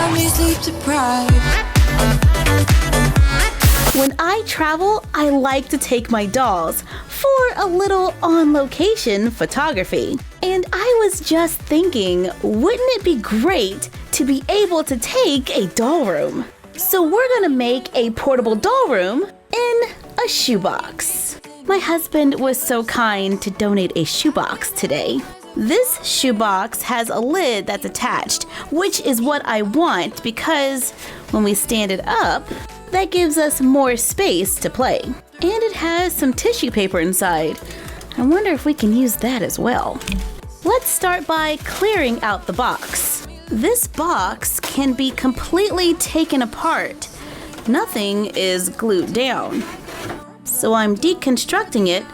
got me sleep deprived. When I travel, I like to take my dolls for a little on-location photography. And I was just thinking, wouldn't it be great to be able to take a doll room? So we're gonna make a portable doll room in a shoebox. My husband was so kind to donate a shoebox today. This shoebox has a lid that's attached, which is what I want because when we stand it up, that gives us more space to play. And it has some tissue paper inside. I wonder if we can use that as well. Let's start by clearing out the box. This box can be completely taken apart. Nothing is glued down. So I'm deconstructing it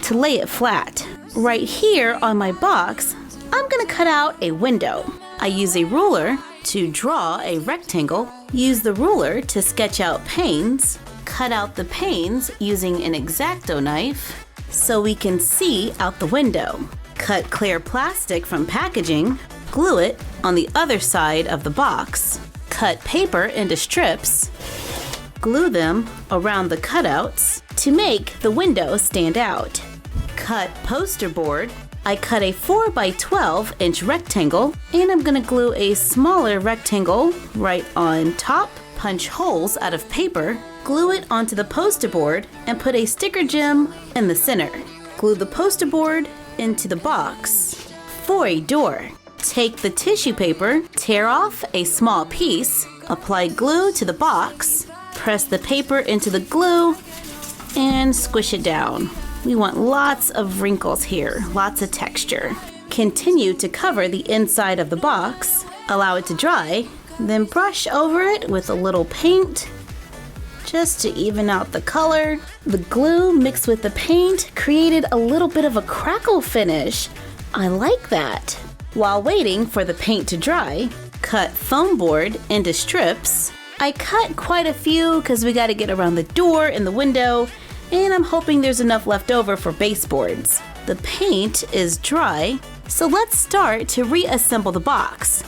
to lay it flat. Right here on my box, I'm gonna cut out a window. I use a ruler to draw a rectangle, use the ruler to sketch out panes, cut out the panes using an X-Acto knife so we can see out the window. Cut clear plastic from packaging, glue it on the other side of the box, cut paper into strips, glue them around the cutouts to make the window stand out. Cut poster board. I cut a 4x12 inch rectangle and I'm gonna glue a smaller rectangle right on top, punch holes out of paper, glue it onto the poster board and put a sticker gem in the center. Glue the poster board into the box. For a door, take the tissue paper, tear off a small piece, apply glue to the box, press the paper into the glue and squish it down. We want lots of wrinkles here, lots of texture. Continue to cover the inside of the box, allow it to dry, then brush over it with a little paint just to even out the color. The glue mixed with the paint created a little bit of a crackle finish. I like that. While waiting for the paint to dry, cut foam board into strips. I cut quite a few because we got to get around the door and the window, and I'm hoping there's enough left over for baseboards. The paint is dry, so let's start to reassemble the box.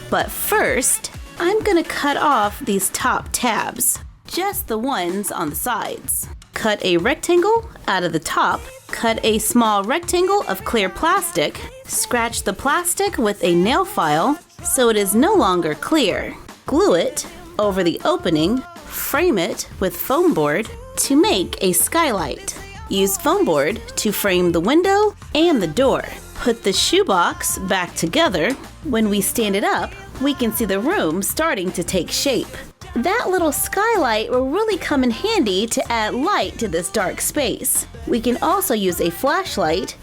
But first, I'm gonna cut off these top tabs, just the ones on the sides. Cut a rectangle out of the top, cut a small rectangle of clear plastic, scratch the plastic with a nail file so it is no longer clear. Glue it over the opening, frame it with foam board to make a skylight. Use foam board to frame the window and the door. Put the shoebox back together. When we stand it up, we can see the room starting to take shape. That little skylight will really come in handy to add light to this dark space. We can also use a flashlight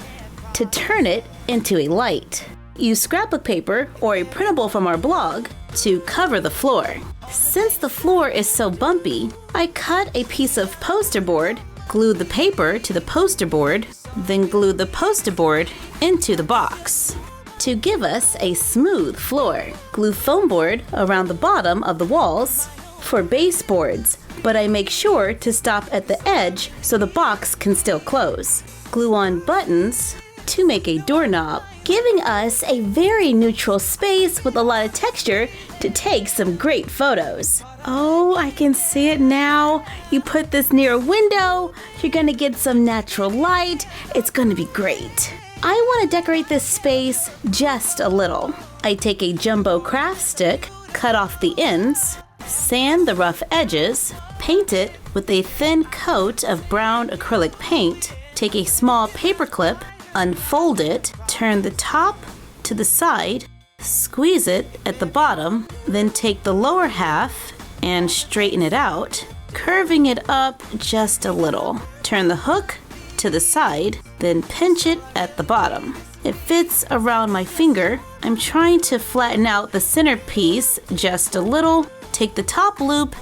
to turn it into a light. Use scrapbook paper or a printable from our blog to cover the floor. Since the floor is so bumpy, I cut a piece of poster board, glued the paper to the poster board, then glued the poster board into the box. To give us a smooth floor, glue foam board around the bottom of the walls for baseboards, but I make sure to stop at the edge so the box can still close. Glue on buttons to make a doorknob, giving us a very neutral space with a lot of texture to take some great photos. Oh, I can see it now. You put this near a window, you're gonna get some natural light. It's gonna be great. I wanna decorate this space just a little. I take a jumbo craft stick, cut off the ends, sand the rough edges, paint it with a thin coat of brown acrylic paint, take a small paper clip, unfold it, turn the top to the side, squeeze it at the bottom, then take the lower half and straighten it out, curving it up just a little. Turn the hook to the side, then pinch it at the bottom. It fits around my finger. I'm trying to flatten out the center piece just a little. Take the top loop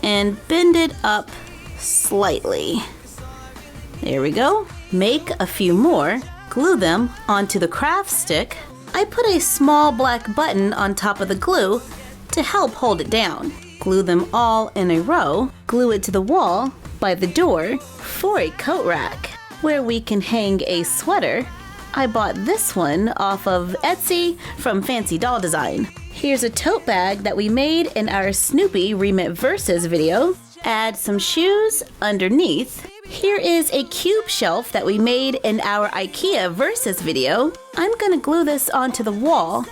and bend it up slightly. There we go. Make a few more, glue them onto the craft stick. I put a small black button on top of the glue to help hold it down. Glue them all in a row, glue it to the wall by the door for a coat rack, where we can hang a sweater I bought this one off of Etsy from Fancy Doll Design. Here's a tote bag that we made in our Snoopy Remit Versus video. Add some shoes underneath. Here is a cube shelf that we made in our IKEA Versus video. I'm gonna glue this onto the wall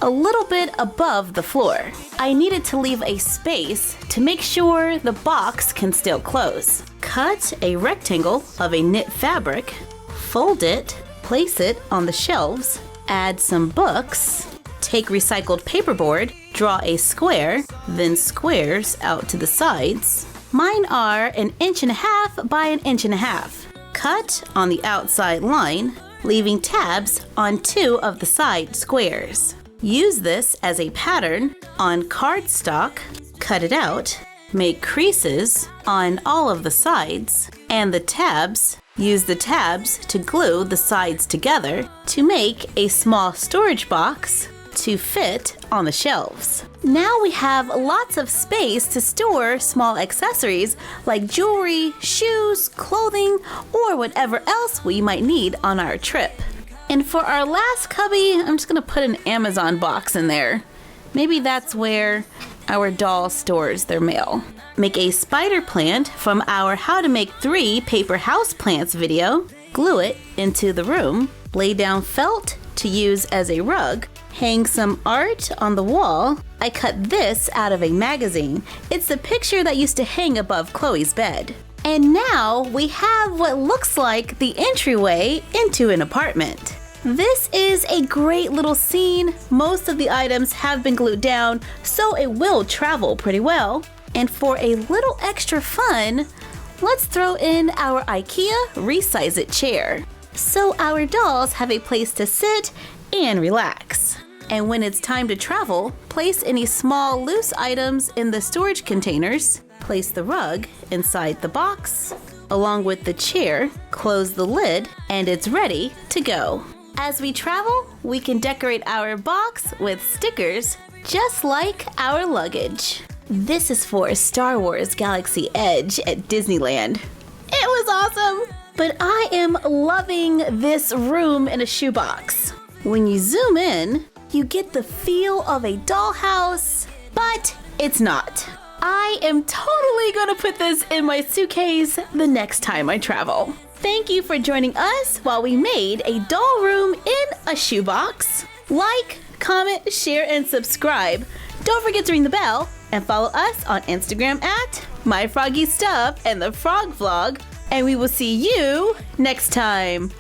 a little bit above the floor. I needed to leave a space to make sure the box can still close. Cut a rectangle of a knit fabric, fold it, place it on the shelves, add some books, take recycled paperboard, draw a square, then squares out to the sides. Mine are 1.5 inches by 1.5 inches. Cut on the outside line, leaving tabs on 2 of the side squares. Use this as a pattern on cardstock, cut it out, make creases on all of the sides, and the tabs. Use the tabs to glue the sides together to make a small storage box to fit on the shelves. Now we have lots of space to store small accessories like jewelry, shoes, clothing, or whatever else we might need on our trip. And for our last cubby, I'm just gonna put an Amazon box in there. Maybe that's where our doll stores their mail. Make a spider plant from our How to Make 3 Paper House Plants video. Glue it into the room. Lay down felt to use as a rug. Hang some art on the wall. I cut this out of a magazine. It's the picture that used to hang above Chloe's bed. And now we have what looks like the entryway into an apartment. This is a great little scene. Most of the items have been glued down, so it will travel pretty well. And for a little extra fun, let's throw in our IKEA Resize It chair. So our dolls have a place to sit and relax. And when it's time to travel, place any small loose items in the storage containers. Place the rug inside the box, along with the chair, close the lid, and it's ready to go. As we travel, we can decorate our box with stickers, just like our luggage. This is for Star Wars Galaxy Edge at Disneyland. It was awesome! But I am loving this room in a shoebox. When you zoom in, you get the feel of a dollhouse, but it's not. I am totally gonna put this in my suitcase the next time I travel. Thank you for joining us while we made a doll room in a shoebox. Like, comment, share, and subscribe. Don't forget to ring the bell and follow us on Instagram at MyFroggyStuff and the Frog Vlog. And we will see you next time.